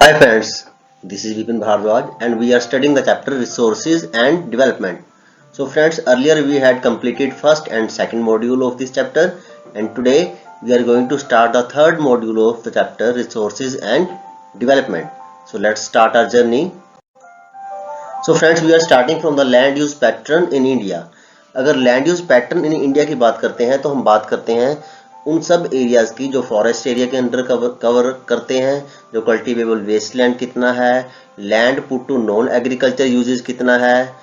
Hi friends, this is Vipin Bhardwaj and we are studying the chapter Resources and Development. So friends, earlier we had completed first and second module of this chapter and today we are going to start the third module of the chapter Resources and Development. So let's start our journey. So friends, we are starting from the land use pattern in India. अगर land use pattern in India की बात करते हैं तो हम बात करते हैं उन सब एरियाज की जो फॉरेस्ट एरिया के अंडर कवर करते हैं, जो कल्टीवेबल वेस्टलैंड कितना है, land put to non agriculture uses कितना है,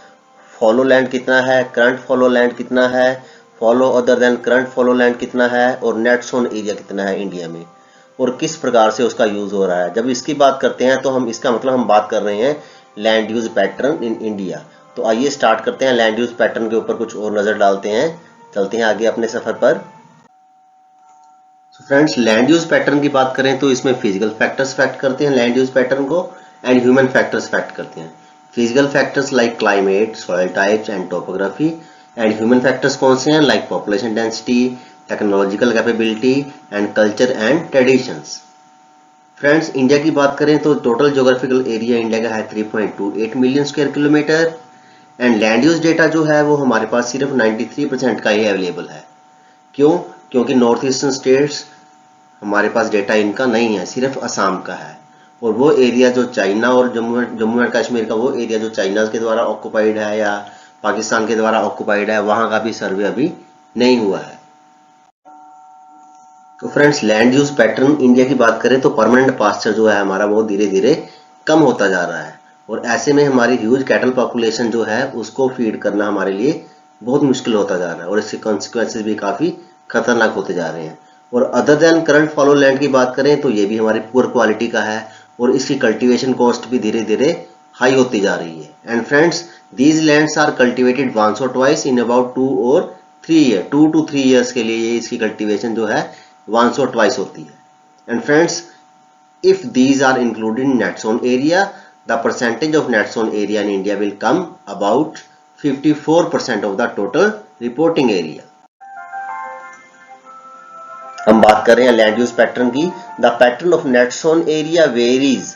फॉलो लैंड कितना है, करंट फॉलो लैंड कितना है, follow other than current follow land कितना है और नेट सोन एरिया कितना है इंडिया में और किस प्रकार से उसका यूज हो रहा है। जब इसकी बात करते हैं तो हम इसका मतलब हम बात कर रहे हैं land use pattern in India. तो आइए स्टार्ट करते हैं, लैंड यूज पैटर्न के ऊपर कुछ और नजर डालते हैं, चलते हैं आगे अपने सफर पर। फ्रेंड्स, लैंड यूज पैटर्न की बात करें तो इसमें फिजिकल फैक्टर्स फैक्ट करते हैं लैंड यूज पैटर्न को एंड ह्यूमन फैक्टर्स फैक्ट करते हैं। Physical factors like climate, soil types and topography and human factors कौन से हैं like population density, technological capability and culture and traditions. Friends, India की बात करें तो टोटल ज्योग्राफिकल एरिया इंडिया का है 3.28 million square kilometre and land use data जो है वो हमारे पास सिर्फ 93% का ही अवेलेबल है। क्यों? क्योंकि नॉर्थ ईस्टर्न स्टेट्स हमारे पास डेटा इनका नहीं है, सिर्फ असम का है और वो एरिया जो चाइना और जम्मू एंड कश्मीर का वो एरिया जो चाइना के द्वारा ऑक्युपाइड है या पाकिस्तान के द्वारा ऑक्युपाइड है, वहां का भी सर्वे अभी नहीं हुआ है। तो friends, land use pattern India की बात करें तो परमानेंट पास्चर जो है हमारा वो धीरे धीरे कम होता जा रहा है और ऐसे में हमारी ह्यूज कैटल पॉपुलेशन जो है उसको फीड करना हमारे लिए बहुत मुश्किल होता जा रहा है और इसके कॉन्सिक्वेंसेस भी काफी खतरनाक होते जा रहे हैं। और other than current follow land की बात करें तो ये भी हमारी पुअर क्वालिटी का है और इसकी कल्टीवेशन कॉस्ट भी धीरे धीरे हाई होती जा रही है। And friends, these lands are cultivated once और twice in about 2 to 3 years के लिए ये इसकी कल्टीवेशन जो है वंस और ट्वाइस होती है। And friends, if these are included in net zone area, the percentage of net zone area in India will come about 54% of the total reporting area. हम बात कर रहे हैं लैंड यूज पैटर्न की। The pattern of net sown area varies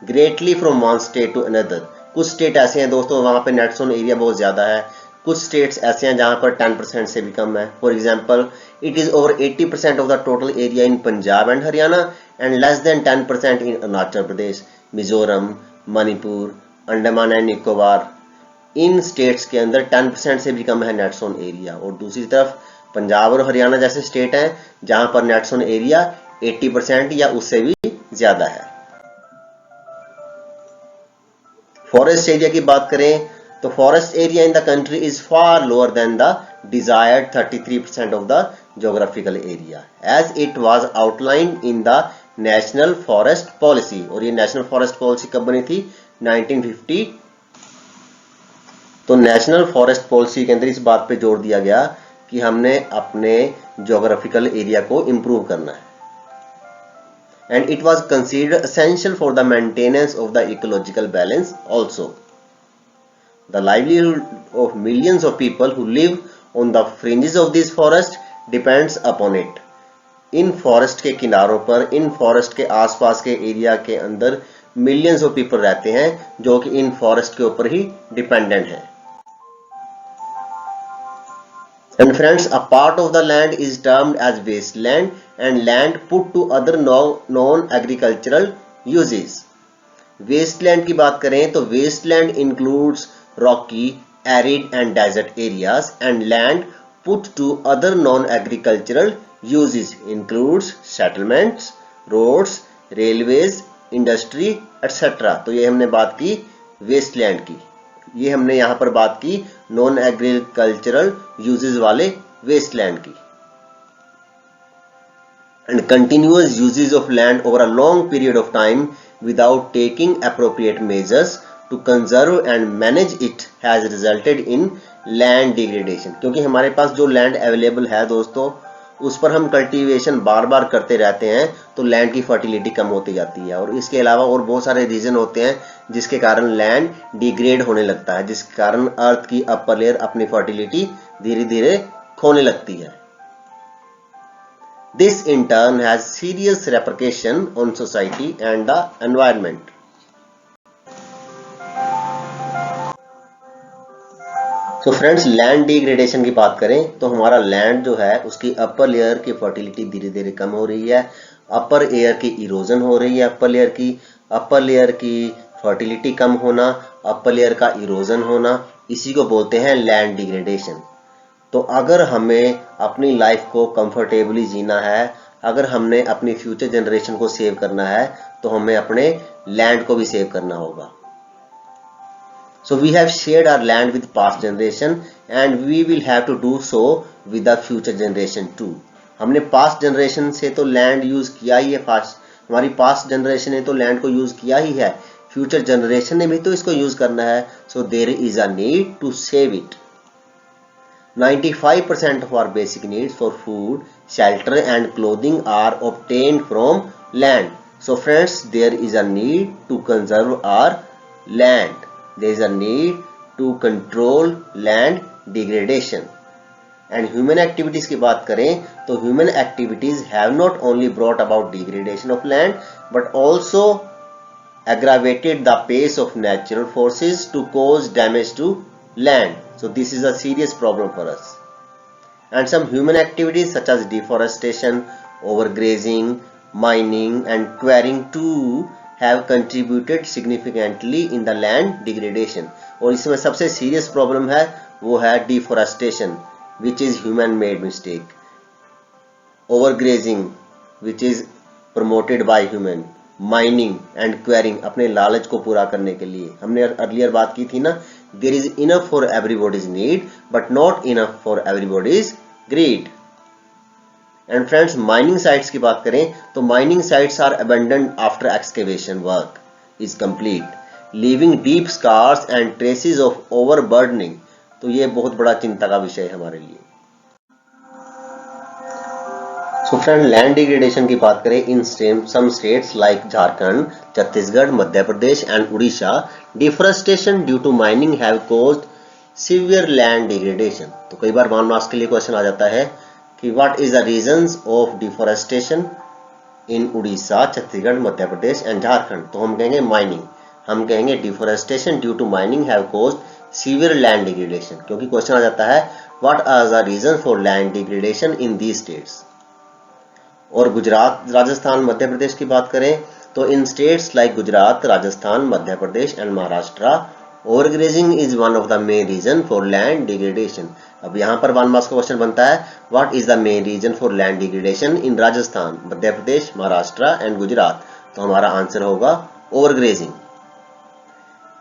greatly from one state to another. कुछ state ऐसे हैं दोस्तों वहां पे नेट जोन एरिया बहुत ज्यादा है, कुछ स्टेट्स ऐसे हैं जहां पर 10% से भी कम है। For example, it is over 80% of the total area in Punjab and Haryana and less than 10% in Arunachal Pradesh, Mizoram, Manipur, Andaman and Nicobar. In states के अंदर 10% से भी कम है नेट जोन एरिया और दूसरी तरफ पंजाब और हरियाणा जैसे स्टेट हैं जहां पर नेट जोन एरिया 80% या उससे भी ज्यादा है। फॉरेस्ट एरिया की बात करें तो forest area in the country is far lower than the desired 33% of the geographical area as it was outlined in the national forest policy. और ये नेशनल फॉरेस्ट पॉलिसी कब बनी थी? 1950। तो नेशनल फॉरेस्ट पॉलिसी के अंदर इस बात पे जोर दिया गया कि हमने अपने ज्योग्राफिकल एरिया को इंप्रूव करना है and it was considered essential for the maintenance of the ecological balance also. The livelihood of millions of people who live on the fringes of this forest depends upon it. In forest के किनारों पर, इन forest के आसपास के area के अंदर millions of people रहते हैं जो कि इन फॉरेस्ट के ऊपर ही डिपेंडेंट हैं। And friends, a part of the land is termed as wasteland and land put to other non-agricultural uses. Wasteland की बात करें तो wasteland includes rocky, arid and desert areas and land put to other non-agricultural uses includes settlements, roads, railways, industry, etc. तो ये हमने बात की wasteland की। ये हमने यहां पर बात की नॉन एग्रीकल्चरल यूजेस वाले वेस्टलैंड की। And continuous uses of land over a long period of time without taking appropriate measures to conserve and manage it has resulted in land degradation. क्योंकि हमारे पास जो लैंड अवेलेबल है दोस्तों उस पर हम कल्टीवेशन बार बार करते रहते हैं तो लैंड की फर्टिलिटी कम होती जाती है और इसके अलावा और बहुत सारे रीजन होते हैं जिसके कारण लैंड डिग्रेड होने लगता है, जिसके कारण अर्थ की अपर लेयर अपनी फर्टिलिटी धीरे धीरे खोने लगती है। This in turn has serious repercussion on society and the environment. तो फ्रेंड्स, लैंड डिग्रेडेशन की बात करें तो हमारा लैंड जो है उसकी अपर लेयर की फर्टिलिटी धीरे धीरे कम हो रही है, अपर एयर की इरोजन हो रही है, अपर लेयर की फर्टिलिटी कम होना, अपर लेयर का इरोजन होना, इसी को बोलते हैं लैंड डिग्रेडेशन। तो अगर हमें अपनी लाइफ को कंफर्टेबली जीना है, अगर हमने अपनी फ्यूचर जनरेशन को सेव करना है, तो हमें अपने लैंड को भी सेव करना होगा। So we have shared our land with past generation and we will have to do so with the future generation too. हमने पास्ट जनरेशन से तो लैंड यूज किया ही है, हमारी पास्ट जनरेशन ने तो लैंड को यूज किया ही है, फ्यूचर जनरेशन ने भी तो इसको यूज करना है। So there is a need to save it. 95% of our basic needs for food, shelter and clothing are obtained from land. So friends, there is a need to conserve our land. There is a need to control land degradation. And human activities की बात करें तो human activities have not only brought about degradation of land but also aggravated the pace of natural forces to cause damage to land. So this is a serious problem for us. And some human activities such as deforestation, overgrazing, mining and quarrying too have contributed significantly in the land degradation. और इसमें सबसे serious problem है वो है deforestation, which is human made mistake, overgrazing which is promoted by human, mining and quarrying अपने लालच को पूरा करने के लिए। हमने अर्लियर बात की थी ना, there is enough for everybody's need but not enough for everybody's greed. And friends, mining sites की बात करें तो mining sites are abandoned after excavation work is complete, leaving deep scars and traces of overburdening. तो ये बहुत बड़ा चिंता का विषय है हमारे लिए। सो फ्रेंड, लैंड डिग्रेडेशन की बात करें in some states like Jharkhand, Chhattisgarh, Madhya Pradesh and Orissa, deforestation due to mining have caused severe land degradation. तो कई बार 1 मार्क्स के लिए क्वेश्चन आ जाता है कि what is the reasons of deforestation in Orissa, Chhattisgarh, Madhya Pradesh and Jharkhand. तो हम कहेंगे माइनिंग, हम कहेंगे deforestation due to mining have caused severe land degradation, क्योंकि क्वेश्चन आ जाता है what are the reason for land degradation in these states. और गुजरात, राजस्थान, मध्य प्रदेश की बात करें तो in states like Gujarat, Rajasthan, Madhya Pradesh and Maharashtra, overgrazing is one of the main reason for land degradation. अब यहाँ पर 1 मार्क्स का क्वेश्चन बनता है what is the main reason for land degradation in Rajasthan, Madhya Pradesh, Maharashtra and Gujarat. तो हमारा आंसर होगा ओवरग्रेजिंग।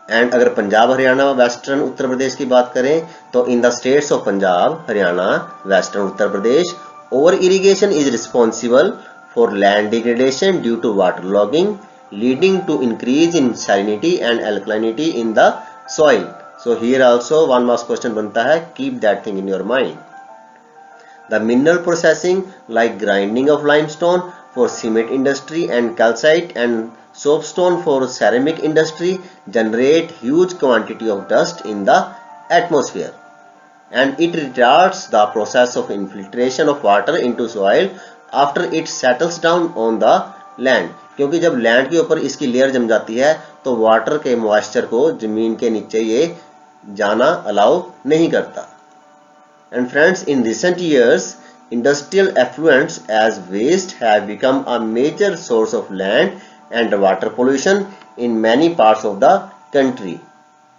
एंड अगर पंजाब, हरियाणा, वेस्टर्न उत्तर प्रदेश की बात करें तो in the states of Punjab, Haryana, western Uttar Pradesh, over irrigation is responsible for land degradation due to water logging leading to increase in salinity and alkalinity in the soil. So here also 1 marks question बनता है, keep that thing in your mind. The mineral processing like grinding of limestone for cement industry and calcite and soapstone for ceramic industry generate huge quantity of dust in the atmosphere and it retards the process of infiltration of water into soil after it settles down on the land. क्योंकि जब land के ऊपर इसकी layer जम जाती है तो water के मॉइस्चर को जमीन के नीचे ये जाना अलाउ नहीं करता। And friends, in recent years industrial effluents as waste have become a major source of land and water pollution in many parts of the country.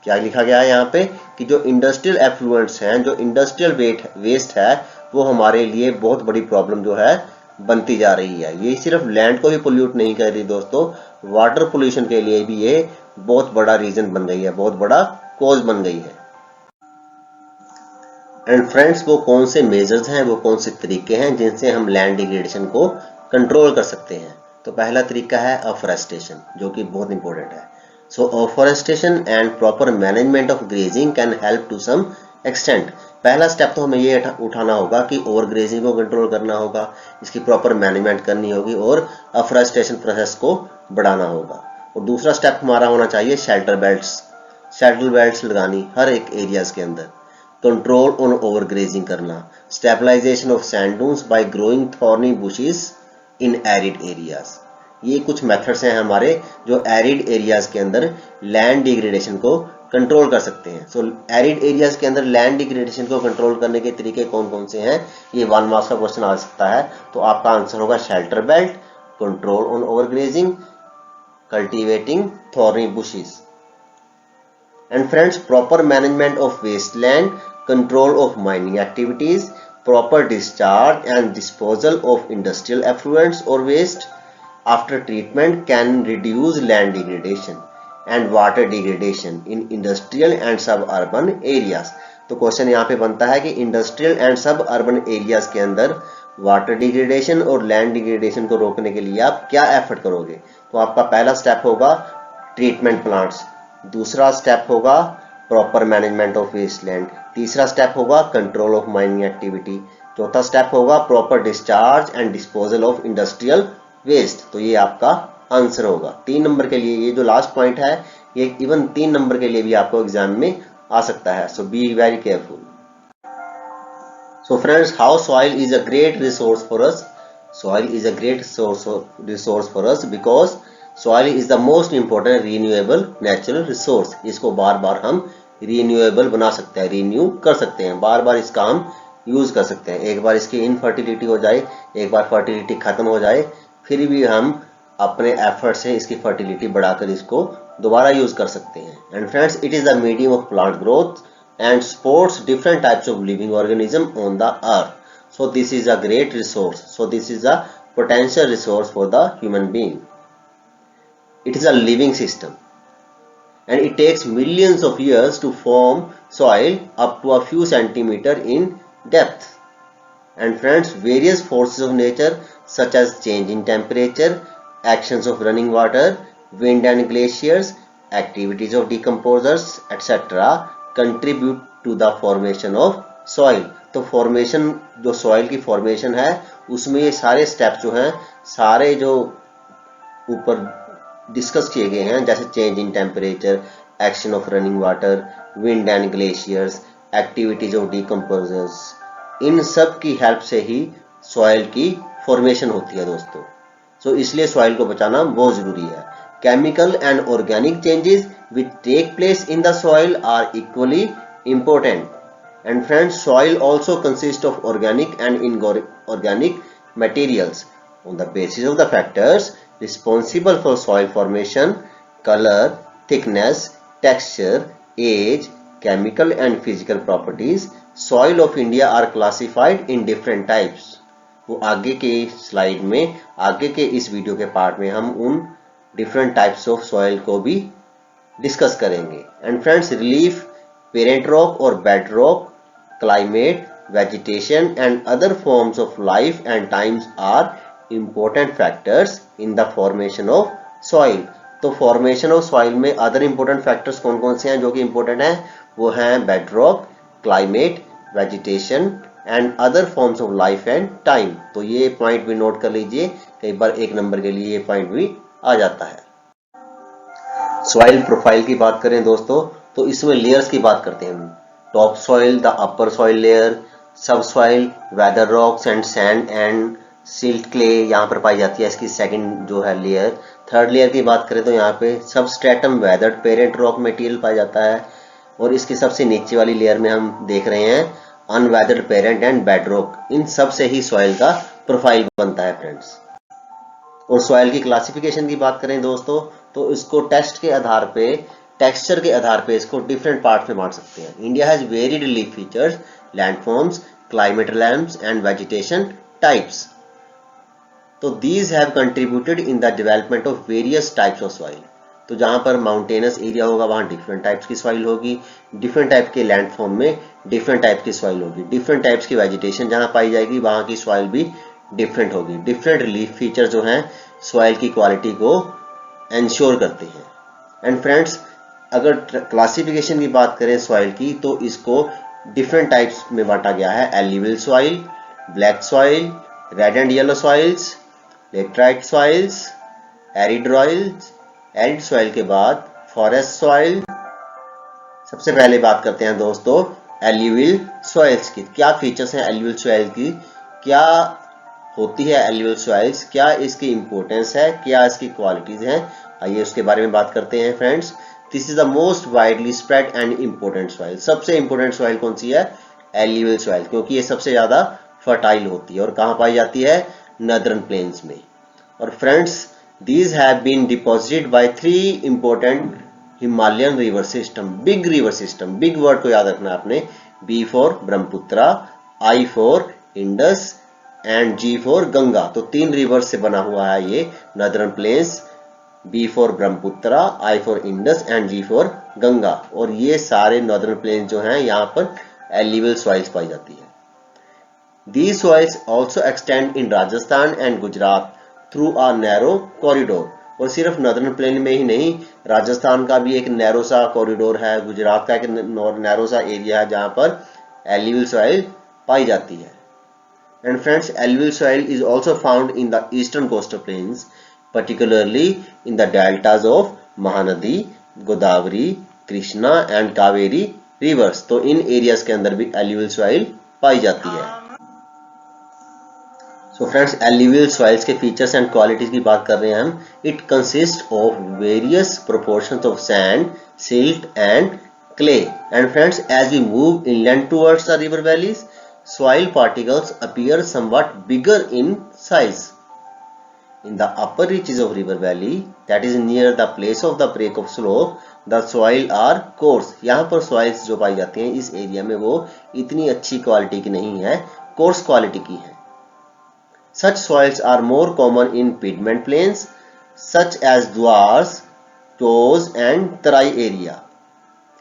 क्या लिखा गया है यहाँ पे कि जो इंडस्ट्रियल एफ्लुएंट्स हैं, जो इंडस्ट्रियल वेस्ट है, वो हमारे लिए बहुत बड़ी प्रॉब्लम जो है बनती जा रही है। ये सिर्फ लैंड को ही पोल्यूट नहीं कर रही दोस्तों, वाटर पोल्यूशन के लिए भी ये बहुत बड़ा रीजन बन गई है, बहुत बड़ा कॉज बन गई है। एंड फ्रेंड्स, वो कौन से मेजर्स हैं, वो कौन से तरीके हैं जिनसे हम लैंड डिग्रेडेशन को कंट्रोल कर सकते हैं। तो पहला तरीका है अफॉरेस्टेशन, जो कि बहुत इंपॉर्टेंट है। So afforestation and proper management of grazing can help to some extent. पहला स्टेप तो हमें ये उठाना होगा कि ओवर ग्रेजिंग को कंट्रोल करना होगा, इसकी प्रॉपर मैनेजमेंट करनी होगी और अफॉरेस्टेशन प्रोसेस को बढ़ाना होगा। और दूसरा स्टेप हमारा होना चाहिए शेल्टर बेल्ट्स लगानी हर एक एरियाज के अंदर। कंट्रोल ऑन ओवरग्रेजिंग करना, stabilisation of sand dunes by growing thorny bushes in arid areas. ये कुछ मेथड्स हैं हमारे जो एरिड एरियाज के अंदर लैंड डिग्रेडेशन को कंट्रोल कर सकते हैं। सो एरिड एरियाज के अंदर लैंड डिग्रेडेशन को कंट्रोल करने के तरीके कौन कौन से हैं, ये 1 मार्क्स का क्वेश्चन आ सकता है। तो आपका आंसर होगा shelter belt, control on overgrazing, cultivating thorny bushes. And friends, proper management of wasteland, control of mining activities, proper discharge and disposal of industrial effluents or waste after treatment can reduce land degradation and water degradation in industrial and suburban areas। तो question यहाँ पे बनता है कि industrial and सब urban areas के अंदर water degradation और लैंड डिग्रेडेशन को रोकने के लिए आप क्या एफर्ट करोगे। तो आपका पहला स्टेप होगा ट्रीटमेंट प्लांट्स, दूसरा स्टेप होगा प्रॉपर मैनेजमेंट ऑफ वेस्टलैंड, तीसरा स्टेप होगा कंट्रोल ऑफ माइनिंग एक्टिविटी, चौथा स्टेप होगा proper discharge and disposal of industrial waste. तो ये आपका आंसर होगा 3 नंबर के लिए। ये जो लास्ट पॉइंट है ये इवन 3 नंबर के लिए भी आपको एग्जाम में आ सकता है। So be very careful. So friends, how soil is a great resource for us. Soil is a great resource for us because soil is the most important renewable natural resource. इसको बार बार हम renewable बना सकते हैं, renew कर सकते हैं, बार बार इसका हम यूज कर सकते हैं। एक बार इसकी इनफर्टिलिटी हो जाए, एक बार फर्टिलिटी खत्म हो जाए, फिर भी हम अपने एफर्ट से इसकी फर्टिलिटी बढ़ाकर इसको दोबारा यूज कर सकते हैं। And friends, it is the medium of plant growth and supports different types of living organism on the earth. So this is a great resource. So this is a potential resource for the human being. It is a living system and it takes millions of years to form soil up to a few centimeters in depth. And friends, various forces of nature such as change in temperature, actions of running water, wind and glaciers, activities of decomposers, etc. contribute to the formation of soil. तो formation जो soil की formation है उसमें ये सारे steps जो हैं, सारे जो ऊपर डिस्कस किए गए हैं, जैसे change in temperature, action of running water, wind and glaciers, activities of decomposers, इन सब की हेल्प से ही सॉइल की फॉर्मेशन होती है दोस्तों। सो इसलिए सॉइल को बचाना बहुत जरूरी है। Chemical and organic changes which take place in the soil are equally important. And friends, soil also consist of organic and inorganic materials on the basis of the factors responsible for soil formation, color, thickness, texture, age, chemical and physical properties, soil of India are classified in different types। वो आगे के slide में, आगे के इस video के part में हम उन डिफरेंट टाइप्स ऑफ सॉइल को भी डिस्कस करेंगे। And friends, relief, parent rock और bedrock, climate, vegetation and other forms of life and times are important factors in the formation of soil। तो formation of soil में other important factors कौन कौन से हैं जो कि इंपॉर्टेंट हैं, वो हैं bedrock, climate, vegetation and other forms of life and time. तो ये पॉइंट भी नोट कर लीजिए, कई बार 1 नंबर के लिए ये पॉइंट भी आ जाता है। सॉइल प्रोफाइल की बात करें दोस्तों, तो इसमें लेयर्स की बात करते हैं हम। Topsoil, the upper soil layer, subsoil, weather rocks and sand and silt clay यहाँ पर पाई जाती है, इसकी सेकंड जो है लेयर। थर्ड लेयर की बात करें तो यहाँ पे substratum weathered parent rock material पाया जाता है, और इसकी सबसे नीचे वाली लेयर में हम देख रहे हैं unweathered parent and bed rock. इन सब से ही सॉइल का प्रोफाइल बनता है फ्रेंड्स। और सॉइल की क्लासिफिकेशन की बात करें दोस्तों, तो इसको टेस्ट के आधार पे, टेक्सचर के आधार पे इसको डिफरेंट पार्ट में बांट सकते हैं। India has varied leaf features, landforms, climate lambs and vegetation types. तो these have contributed in the development of various types of soil। तो जहां पर माउंटेनस एरिया होगा वहां डिफरेंट टाइप्स की सॉइल होगी, डिफरेंट टाइप के लैंडफॉर्म में डिफरेंट टाइप की सॉइल होगी, डिफरेंट टाइप्स की वेजिटेशन जहां पाई जाएगी वहां की सॉइल भी डिफरेंट होगी। डिफरेंट रिलीफ फीचर जो हैं सॉइल की क्वालिटी को इंश्योर करते हैं। एंड फ्रेंड्स, अगर क्लासिफिकेशन की बात करें सॉइल की, तो इसको डिफरेंट टाइप्स में बांटा गया है। Alluvial soil, black soil, red and yellow soils, laterite soils, arid soils, arid soil के बाद फॉरेस्ट सॉइल। सबसे पहले बात करते हैं दोस्तों एल्यूवियल सॉइल्स की। क्या फीचर्स हैं एल्यूवियल सॉइल की, क्या होती है एल्यूवियल सॉइल्स, क्या इसकी इंपॉर्टेंस है, क्या इसकी क्वालिटीज हैं, आइए उसके बारे में बात करते हैं friends. This is the most widely spread and important soil. सबसे इंपॉर्टेंट सॉइल कौन सी है, एल्यूवियल सॉइल, क्योंकि ये सबसे ज्यादा फर्टाइल होती है और कहाँ पाई जाती है, नॉर्दर्न प्लेन्स में। और friends these have been deposited by 3 important Himalayan river system, big river system, big word को याद रखना आपने, B for Brahmaputra, I for Indus and G for Ganga. तो 3 रिवर से बना हुआ है ये northern plains, B for Brahmaputra, I for Indus and G for Ganga. और ये सारे नॉर्दर्न प्लेन्स जो हैं यहाँ पर एल्यूवियल सॉइल्स पाई जाती है। These soils also extend in Rajasthan and Gujarat through a narrow corridor. और सिर्फ नॉर्दर्न प्लेन में ही नहीं, राजस्थान का भी एक नैरो सा कॉरिडोर है, गुजरात का एक नैरो सा एरिया है जहां पर एल्यूवियल सॉइल पाई जाती है। And friends alluvial soil is also found in the eastern coastal planes, particularly in the deltas of Mahanadi, Godavari, Krishna and Kaveri reverse. तो इन एरियाज के अंदर भी एल्यूवियल सॉइल पाई जाती है। सो फ्रेंड्स एल्यूवियल सॉइल्स के फीचर्स एंड क्वालिटीज की बात कर रहे हैं हम। It consist of various proportions of sand, silt and clay. And friends as we move inland towards the river valleys, soil particles appear somewhat bigger in size. In the upper reaches of river valley, that is near the place of the break of slope, the soil are coarse. यहाँ पर soils जो पाई जाती हैं इस area में वो इतनी अच्छी क्वालिटी की नहीं है, कोर्स क्वालिटी की है। Such soils are more common in pavement plains such as Dwars, Toes and Tarai area.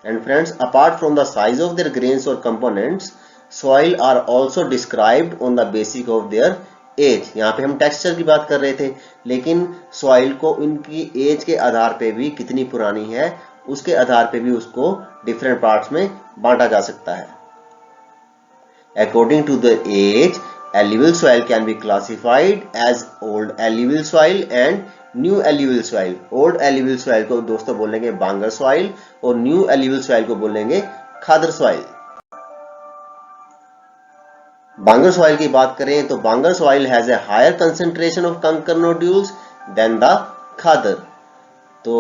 And friends, apart from the size of their grains or components, soil are also described on the basis of their age. यहाँ पे हम texture की बात कर रहे थे, लेकिन soil को इनकी एज के आधार पे भी, कितनी पुरानी है उसके आधार पे भी उसको डिफरेंट पार्ट्स में बांटा जा सकता है। According to the age, alluvial soil can be classified as old alluvial soil and new alluvial soil. Old alluvial soil को दोस्तों बोलेंगे बांगर soil और new alluvial soil को बोलेंगे खादर soil. बांगर soil की बात करें तो बांगर soil has a higher concentration of कंकर nodules than the खादर. तो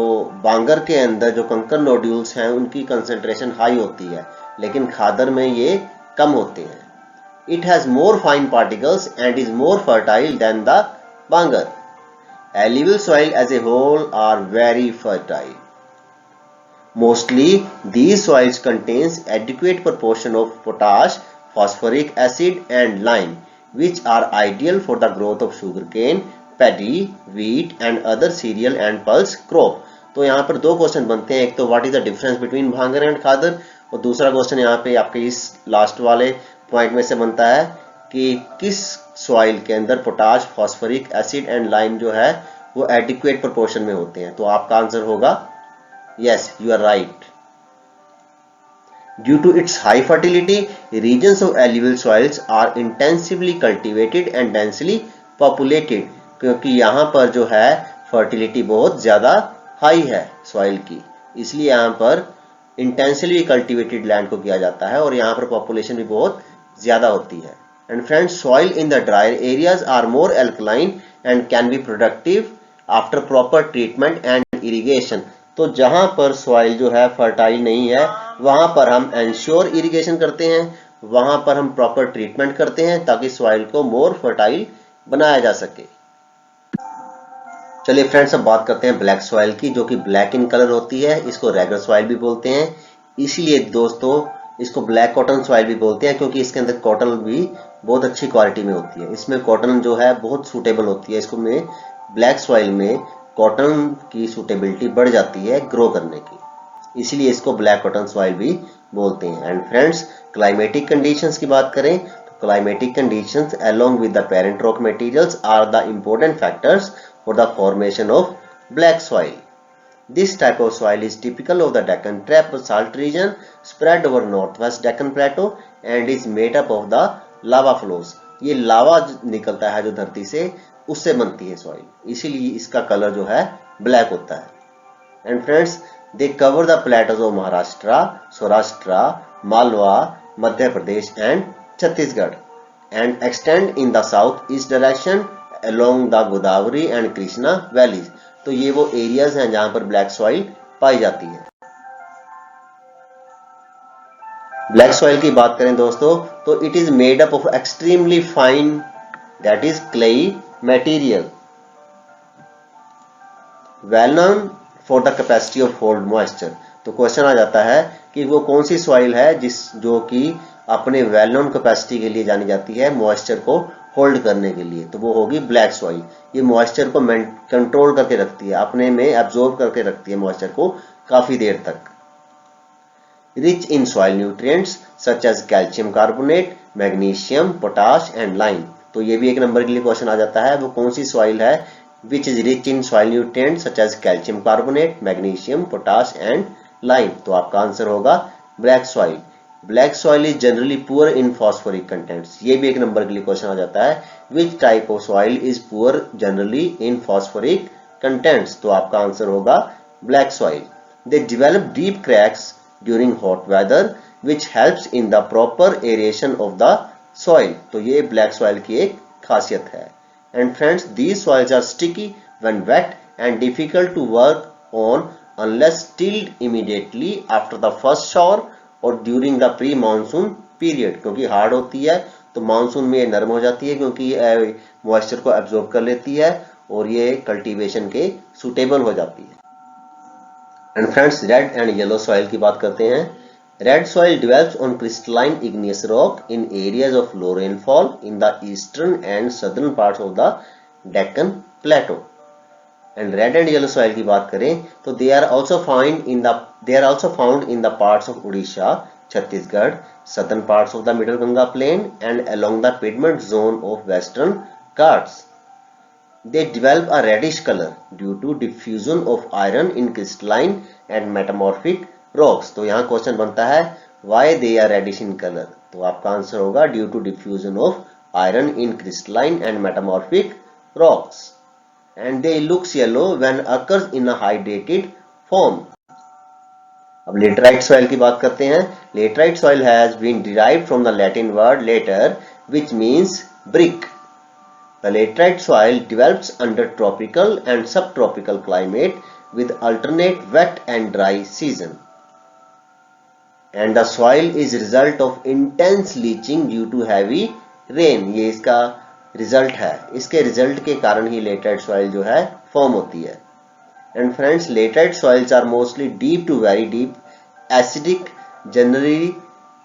बांगर के अंदर जो कंकर नोड्यूल्स हैं उनकी कंसेंट्रेशन हाई होती है, लेकिन खादर में ये कम होते हैं। It has more fine particles and is more fertile than the Bangar. Alluvial soil as a whole are very fertile. Mostly, these soils contains adequate proportion of potash, phosphoric acid and lime, which are ideal for the growth of sugarcane, paddy, wheat and other cereal and pulse crop. तो यहाँ पर दो question बनते हैं, एक तो what is the difference between भांगर and खादर, और दूसरा क्वेश्चन यहाँ पे आपके इस लास्ट वाले पॉइंट में से बनता है कि किस सॉइल के अंदर potash, phosphoric acid and lime जो है वो एडिक्वेट प्रोपोर्शन में होते हैं। तो आपका आंसर होगा yes, you are right. Due to its high fertility, regions of alluvial soils are intensively cultivated and densely populated. क्योंकि यहाँ पर जो है फर्टिलिटी बहुत ज्यादा हाई है सॉइल की, इसलिए यहाँ पर इंटेंसिवली कल्टिवेटेड लैंड को किया जाता है और यहाँ पर पॉपुलेशन भी बहुत ज्यादा होती है। And friends, soil in the drier areas are more alkaline and can be productive after proper treatment and irrigation. तो जहां पर सॉइल जो है फर्टाइल नहीं है वहां पर हम एंश्योर इरिगेशन करते हैं, वहां पर हम प्रॉपर ट्रीटमेंट करते हैं ताकि सॉइल को मोर फर्टाइल बनाया जा सके। चलिए फ्रेंड्स, अब बात करते हैं ब्लैक सॉइल की, जो कि ब्लैक इन कलर होती है। इसको रेगुलर सॉइल भी बोलते हैं, इसीलिए दोस्तों इसको ब्लैक कॉटन सॉइल भी बोलते हैं, क्योंकि इसके अंदर कॉटन भी बहुत अच्छी क्वालिटी में होती है। इसमें कॉटन जो है बहुत सूटेबल होती है, इसको में ब्लैक सॉइल में कॉटन की सूटेबिलिटी बढ़ जाती है ग्रो करने की, इसीलिए इसको ब्लैक कॉटन सॉइल भी बोलते हैं। एंड फ्रेंड्स, क्लाइमेटिक कंडीशंस की बात करें तो climatic conditions along with the parent rock materials are the important factors for the formation of black soil. This type of soil is typical of the Deccan Salt region spread over northwest Deccan Plateau and is made up of the lava flows. ये लावा निकलता है जो धरती से, उससे बनती है soil, इसीलिए इसका कलर जो है ब्लैक होता है। And friends, they cover the plateaus of Maharashtra, Saurashtra, Malwa Madhya Pradesh and Chhattisgarh, and extend in the south-east direction along the Godavari and Krishna valleys. तो ये वो एरियाज हैं जहां पर ब्लैक सॉइल पाई जाती है। ब्लैक सॉइल की बात करें दोस्तों, तो it is made up of extremely fine, that is clayey material, well known for the capacity of hold moisture. तो क्वेश्चन आ जाता है कि वो कौन सी सॉइल है जो कि अपने वेल नोन कैपेसिटी के लिए जानी जाती है मॉइस्चर को होल्ड करने के लिए, तो वो होगी ब्लैक सॉइल। ये मॉइस्चर को कंट्रोल करके रखती है, अपने में एब्जॉर्ब करके रखती है मॉइस्चर को काफी देर तक। Rich in soil nutrients such as calcium carbonate, magnesium, potash and lime. तो ये भी एक नंबर के लिए क्वेश्चन आ जाता है, वो कौन सी सॉइल है which is rich in soil nutrients such as calcium carbonate, magnesium, potash and lime। तो आपका आंसर होगा black soil. Black soil is generally poor in phosphoric contents. ये भी एक नंबर के लिए क्वेश्चन आ जाता है, which type of soil is poor generally in phosphoric contents। तो आपका आंसर होगा black soil. They develop deep cracks during hot weather which helps in the proper aeration of the soil। तो ये ब्लैक सॉइल की एक खासियत है। And friends, these soils are sticky when wet and difficult to work on unless tilled immediately after the first shower or during the pre-monsoon period। क्योंकि hard होती है तो मानसून में ये नरम हो जाती है क्योंकि ये मॉइस्चर को एब्जॉर्ब कर लेती है और ये कल्टीवेशन के सुटेबल हो जाती है। And friends, red and yellow soil की बात करते हैं। Red soil develops on crystalline igneous rock in areas of low rainfall in the eastern and southern parts of the Deccan Plateau। And red and yellow soil की बात करें तो they are also found in the parts of Odisha, Chhattisgarh, southern parts of the Middle Ganga Plain and along the Piedmont zone of Western Ghats। They develop a reddish color due to diffusion of iron in crystalline and metamorphic rocks। तो यहाँ question बनता है why they are reddish in color। तो आपका answer होगा due to diffusion of iron in crystalline and metamorphic rocks and they looks yellow when occurs in a hydrated form। अब laterite soil की बात करते हैं। Laterite soil has been derived from the Latin word later which means brick। The laterite soil develops under tropical and subtropical climate with alternate wet and dry season। And the soil is result of intense leaching due to heavy rain। ये इसका result है, इसके result के कारण ही laterite soil जो है form होती है। And friends, laterite soils are mostly deep to very deep, acidic, generally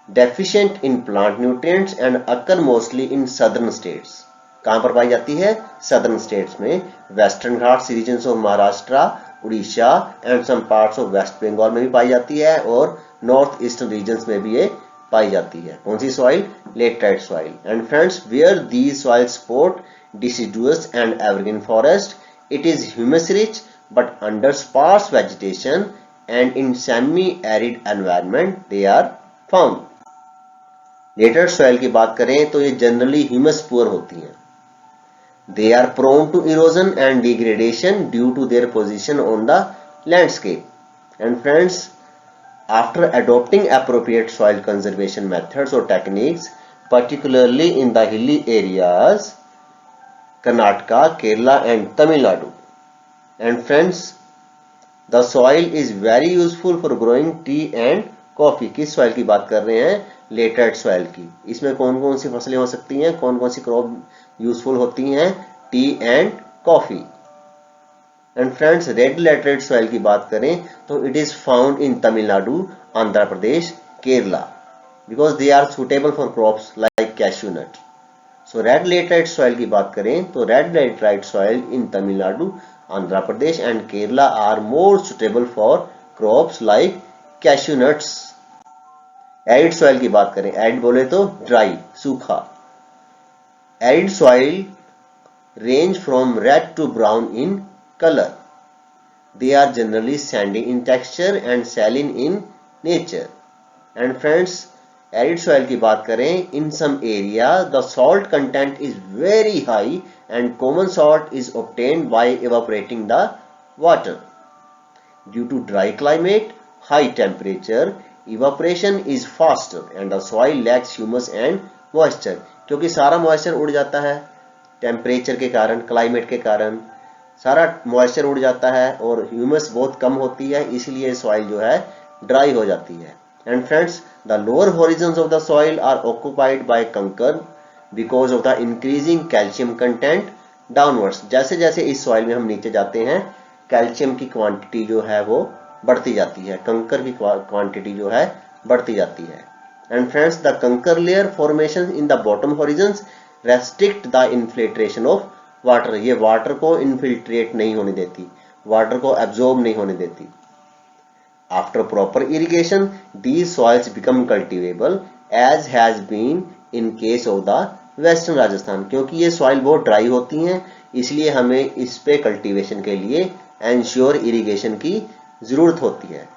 deficient in plant nutrients and occur mostly in southern states. कहां पर पाई जाती है? सदर्न स्टेट्स में, Western Ghats regions of Maharashtra, Orissa and some parts of West Bengal में भी पाई जाती है और नॉर्थ ईस्टर्न रीजन्स में भी ये पाई जाती है। कौन सी soil? Laterite soil. And friends, where these soil support deciduous and evergreen forest, it is humus rich but under sparse vegetation and in semi-arid environment they are found। लेटेड soil की बात करें तो ये जनरली ह्यूमस पुअर होती हैं। They are prone to erosion and degradation due to their position on the landscape। And friends, after adopting appropriate soil conservation methods or techniques, particularly in the hilly areas, Karnataka, Kerala and Tamil Nadu, and friends, the soil is very useful for growing tea and coffee। किस soil की बात कर रहे हैं? Laterite soil की। इसमें कौन कौन सी फसलें हो सकती हैं, कौन कौन सी क्रॉप यूजफुल होती हैं? Tea and coffee. And friends, red laterite soil की बात करें तो it is found in Tamil Nadu, Andhra Pradesh, Kerala, because they are suitable for crops like cashew nut. So red laterite soil की बात करें तो red laterite soil in Tamil Nadu, Andhra Pradesh and Kerala are more suitable for crops like cashew nuts. Arid soil की बात करें, arid बोले तो dry, सूखा। Arid soil range from red to brown in color। They are generally sandy in texture and saline in nature। And friends, arid soil की बात करें, in some area the salt content is very high and common salt is obtained by evaporating the water। Due to dry climate, high temperature, evaporation is faster and the soil lakhs humus and moisture, क्योंकि सारा moisture उड़ जाता है temperature के कारण, climate के कारण सारा मॉइस्चर उड़ जाता है और ह्यूमस बहुत कम होती है, इसलिए सॉइल जो है ड्राई हो जाती है। And friends, the lower horizons of the soil are occupied by kankar because of the increasing calcium content downwards. जैसे जैसे इस सॉइल में हम नीचे जाते हैं कैल्शियम की क्वांटिटी जो है वो बढ़ती जाती है, कंकर की क्वांटिटी जो है बढ़ती जाती है। एंड फ्रेंड्स, द कंकर layer formation in the bottom Horizons restrict the infiltration of water, ये वाटर को इन्फिल्ट्रेट नहीं होने देती, वाटर को एब्जॉर्ब नहीं होने देती। After proper irrigation these soils become cultivable as has been in case of the western Rajasthan, क्योंकि ये सॉइल बहुत ड्राई होती हैं इसलिए हमें इस पे कल्टीवेशन के लिए एंश्योर इरिगेशन की जरूरत होती है।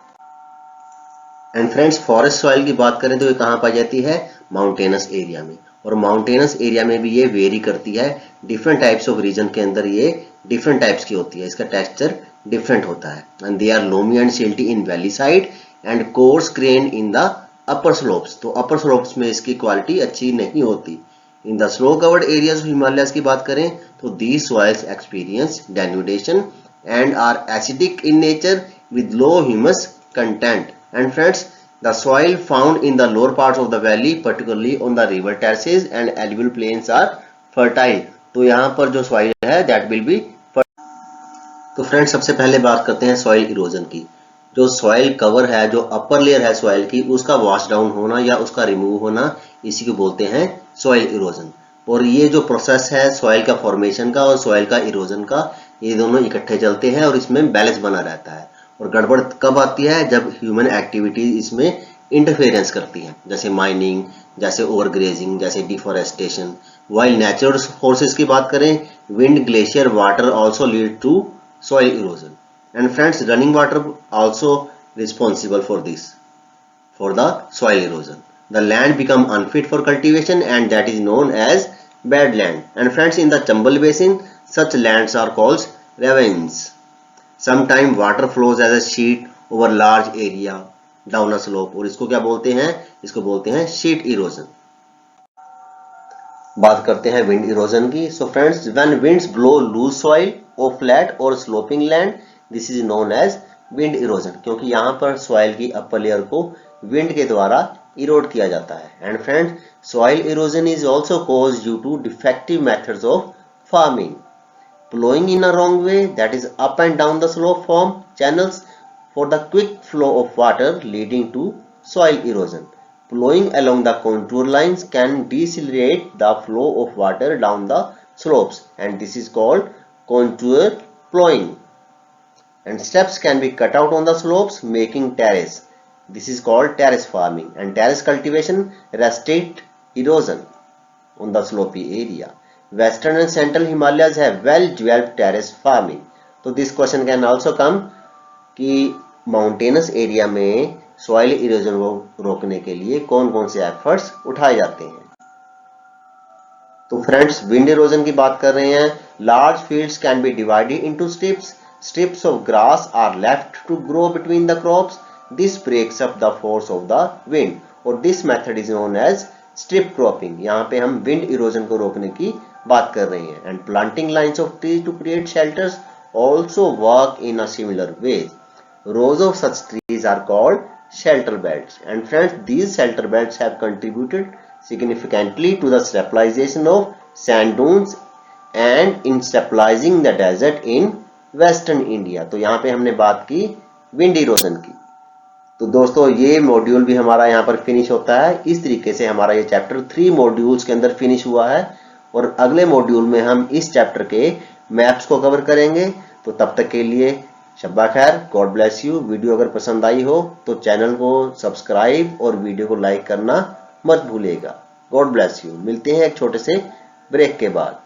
एंड फ्रेंड्स, फॉरेस्ट सॉइल की बात करें तो ये कहाँ पाई जाती है? माउंटेनस एरिया में, और माउंटेनस एरिया में भी ये वेरी करती है, डिफरेंट टाइप्स ऑफ रीजन के अंदर ये डिफरेंट टाइप्स की होती है, इसका टेक्सचर डिफरेंट होता है। And they are loamy and silty in valley side and coarse grain in the upper slopes, तो अपर स्लोप्स में इसकी क्वालिटी अच्छी नहीं होती। In the snow covered areas of Himalayas की बात करें तो these soils experience denudation and are acidic in nature with low humus content. And friends, the soil found in the lower parts of the valley particularly on the river terraces and alluvial plains are fertile, तो यहाँ पर जो soil है that will be fertile। तो friends, सबसे पहले बात करते हैं सॉइल इरोजन की। जो सॉइल कवर है, जो अपर लेयर है सॉइल की, उसका वॉश डाउन होना या उसका रिमूव होना, इसी को बोलते हैं सॉइल इरोजन। और ये जो प्रोसेस है सॉइल का फॉर्मेशन का और सॉइल का इरोजन का, ये दोनों इकट्ठे चलते हैं और इसमें बैलेंस बना रहता है। और गड़बड़ कब आती है? जब ह्यूमन एक्टिविटीज इसमें इंटरफेरेंस करती हैं, जैसे माइनिंग, जैसे ओवरग्रेजिंग, जैसे डिफॉरेस्टेशन। वाइल नेचुरल फोर्सेस की बात करें, wind, glacier, water also lead to soil erosion. And friends, running water also responsible for this, for the soil erosion. The land become unfit for cultivation and that is known as bad land. And friends, in the Chambal Basin, such lands are called ravines. Sometimes water flows as a sheet over large area down a slope, और इसको क्या बोलते हैं? इसको बोलते हैं sheet erosion। बात करते हैं wind erosion की। So friends, when winds blow loose soil or flat or sloping land, this is known as wind erosion, क्योंकि यहाँ पर soil की upper layer को wind के द्वारा erode किया जाता है। And friends, soil erosion is also caused due to defective methods of farming. Plowing in a wrong way, that is up and down the slope, form channels for the quick flow of water leading to soil erosion. Plowing along the contour lines can decelerate the flow of water down the slopes, and this is called contour plowing. And steps can be cut out on the slopes, making terrace. This is called terrace farming, and terrace cultivation restricts erosion on the slopy area. Western and central Himalayas have well developed terrace farming. तो this question can also come कि mountainous area में soil erosion को रोकने के लिए कौन कौन से एफर्ट्स उठाए जाते हैं। तो फ्रेंड्स, विंड इरोजन की बात कर रहे हैं। Large fields can be divided into strips. Strips of grass are left to grow between the crops. This breaks up the force of the wind, और this method is known as strip cropping. यहाँ पे हम wind erosion को रोकने की बात कर रहे हैं। And planting lines of trees to create shelters also work in a similar way. Rows of such trees are called shelter belts. And friends, these shelter belts have contributed significantly to the stabilization of sand dunes and in stabilizing the desert in western India. तो यहाँ पे हमने बात की wind erosion की। तो दोस्तों, ये मॉड्यूल भी हमारा यहाँ पर फिनिश होता है। इस तरीके से हमारा ये चैप्टर 3 मॉड्यूल्स के अंदर फिनिश हुआ है, और अगले मॉड्यूल में हम इस चैप्टर के मैप्स को कवर करेंगे। तो तब तक के लिए शब्बा खैर, गॉड ब्लेस यू। वीडियो अगर पसंद आई हो तो चैनल को सब्सक्राइब और वीडियो को लाइक करना मत भूलिएगा। God bless you. मिलते हैं एक छोटे से ब्रेक के बाद।